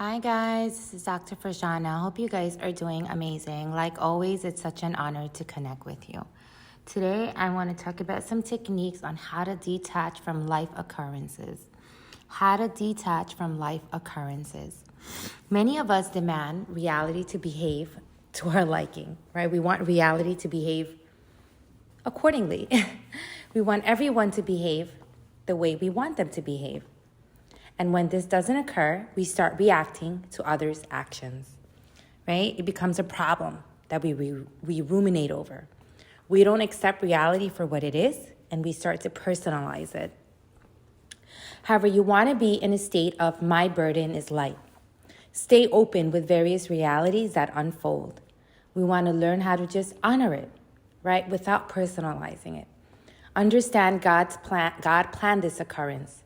Hi guys, this is Dr. Farjana. I hope you guys are doing amazing. Like always, it's such an honor to connect with you. Today, I want to talk about some techniques on how to detach from life occurrences. How to detach from life occurrences. Many of us demand reality to behave to our liking, right? We want reality to behave accordingly. We want everyone to behave the way we want them to behave. And when this doesn't occur, we start reacting to others' actions, right? It becomes a problem that we ruminate over. We don't accept reality for what it is, and we start to personalize it. However, you want to be in a state of my burden is light. Stay open with various realities that unfold. We want to learn how to just honor it, right? Without personalizing it. Understand God's plan. God planned this occurrence.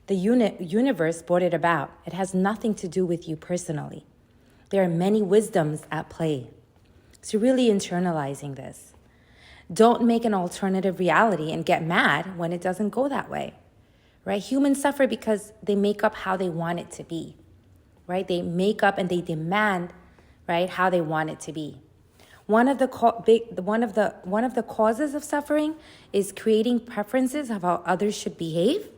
The universe brought it about. It has nothing to do with you personally. There are many wisdoms at play. So really internalizing this. Don't make an alternative reality and get mad when it doesn't go that way, right? Humans suffer because they make up how they want it to be, right? They make up and they demand, right, how they want it to be. One of the causes of suffering is creating preferences of how others should behave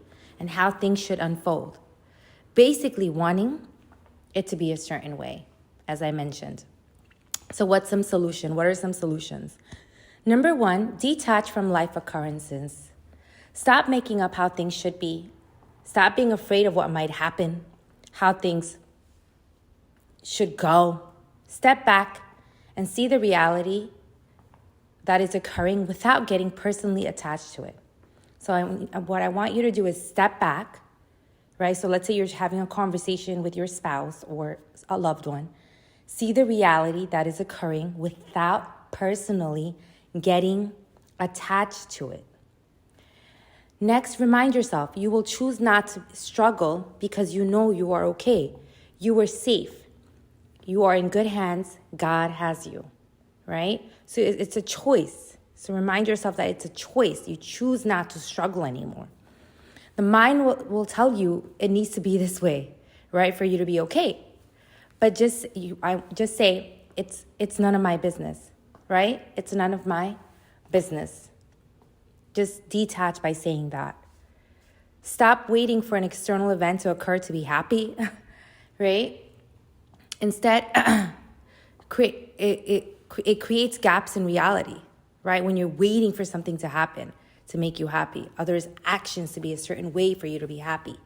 and how things should unfold. Basically wanting it to be a certain way, as I mentioned. So what are some solutions? Number one, detach from life occurrences. Stop making up how things should be. Stop being afraid of what might happen, how things should go. Step back and see the reality that is occurring without getting personally attached to it. So what I want you to do is step back, right? So let's say you're having a conversation with your spouse or a loved one. See the reality that is occurring without personally getting attached to it. Next, remind yourself, you will choose not to struggle because you know you are okay. You are safe. You are in good hands. God has you, right? So it's a choice. So remind yourself that it's a choice. You choose not to struggle anymore. The mind will tell you it needs to be this way, right, for you to be okay. But just say it's none of my business, right? It's none of my business. Just detach by saying that. Stop waiting for an external event to occur to be happy, right? Instead, it creates gaps in reality, right? When you're waiting for something to happen to make you happy, others' actions to be a certain way for you to be happy.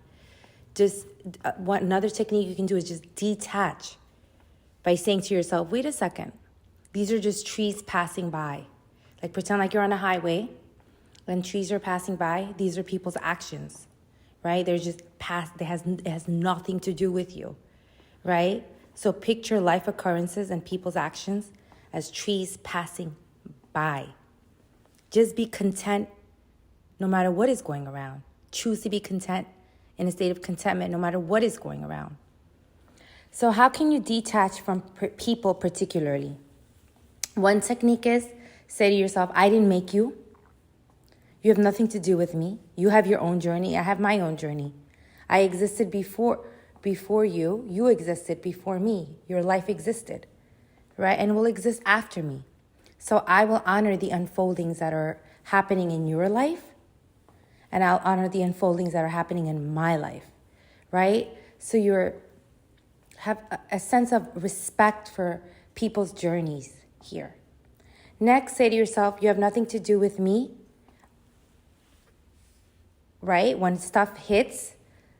Another technique you can do is just detach by saying to yourself, wait a second, these are just trees passing by. Like pretend like you're on a highway and trees are passing by. These are people's actions, right? They're just it has nothing to do with you, right? So picture life occurrences and people's actions as trees passing by. Just be content no matter what is going around. Choose to be content in a state of contentment no matter what is going around. So how can you detach from people particularly? One technique is say to yourself, I didn't make you. You have nothing to do with me. You have your own journey. I have my own journey. I existed before you. You existed before me. Your life existed, right? And will exist after me. So I will honor the unfoldings that are happening in your life, and I'll honor the unfoldings that are happening in my life, right? So you have a sense of respect for people's journeys here. Next, say to yourself, you have nothing to do with me, right? When stuff hits,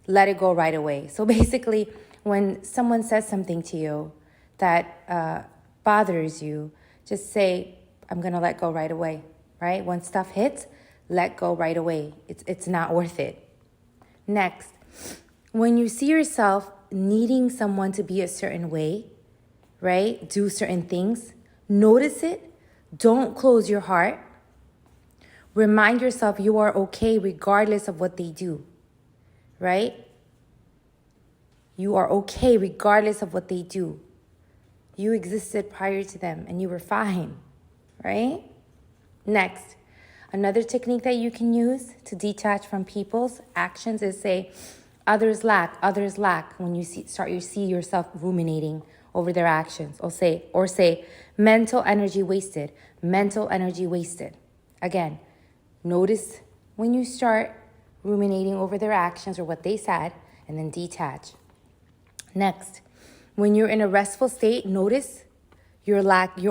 let it go right away. So basically, when someone says something to you that bothers you, just say, I'm going to let go right away, right? When stuff hits, let go right away. It's not worth it. Next, when you see yourself needing someone to be a certain way, right? Do certain things, notice it. Don't close your heart. Remind yourself you are okay regardless of what they do, right? You are okay regardless of what they do. You existed prior to them and you were fine, right? Next, another technique that you can use to detach from people's actions is say, Others lack. When you see yourself ruminating over their actions, or say mental energy wasted. Again, notice when you start ruminating over their actions or what they said, and then detach. Next, when you're in a restful state, notice your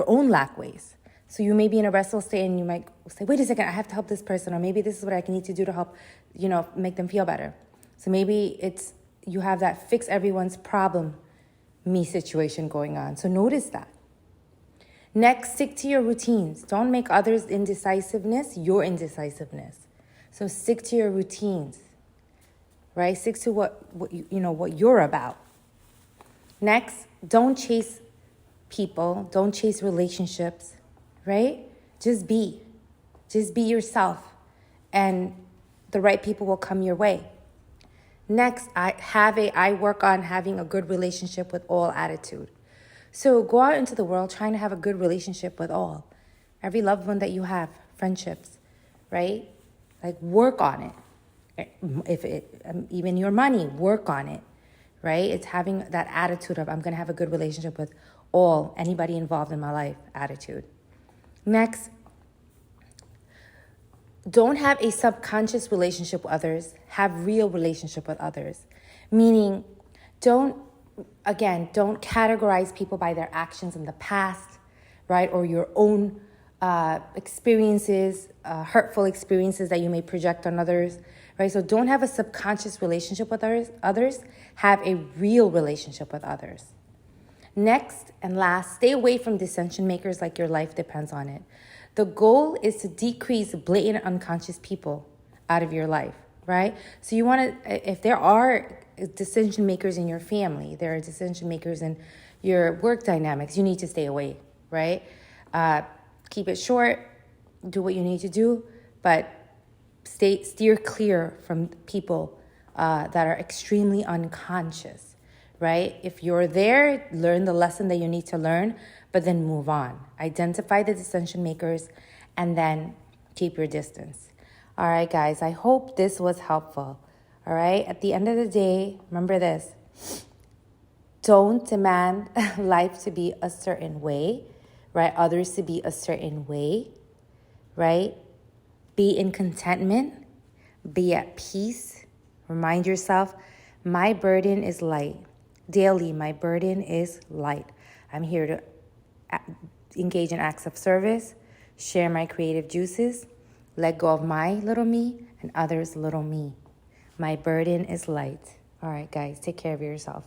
own lack ways. So you may be in a restful state and you might say, wait a second, I have to help this person, or maybe this is what I need to do to help, make them feel better. So maybe you have that fix everyone's problem me situation going on. So notice that. Next, stick to your routines. Don't make others' indecisiveness your indecisiveness. So stick to your routines, right? Stick to what you're about. Next, don't chase people. Don't chase relationships, right? Just be yourself, and the right people will come your way. Next, I work on having a good relationship with all attitude. So go out into the world trying to have a good relationship with all. Every loved one that you have, friendships, right? Like, work on it. Even your money, work on it, right? It's having that attitude of, I'm going to have a good relationship with anybody involved in my life attitude. Next, don't have a subconscious relationship with others. Have real relationship with others. Meaning, don't categorize people by their actions in the past, right? Or your own experiences, hurtful experiences that you may project on others, right? So don't have a subconscious relationship with others. Have a real relationship with others. Next and last, stay away from dissension makers like your life depends on it. The goal is to decrease blatant unconscious people out of your life, right? So you want to, if there are decision makers in your family, there are decision makers in your work dynamics, you need to stay away, right? Keep it short, do what you need to do, but steer clear from people that are extremely unconscious, right? If you're there, learn the lesson that you need to learn, but then move on. Identify the dissension makers and then keep your distance. All right, guys, I hope this was helpful. All right, at the end of the day, remember this. Don't demand life to be a certain way, right? Others to be a certain way, right? Be in contentment. Be at peace. Remind yourself, my burden is light. Daily, my burden is light. I'm here to engage in acts of service, share my creative juices, let go of my little me and others' little me. My burden is light. All right, guys, take care of yourself.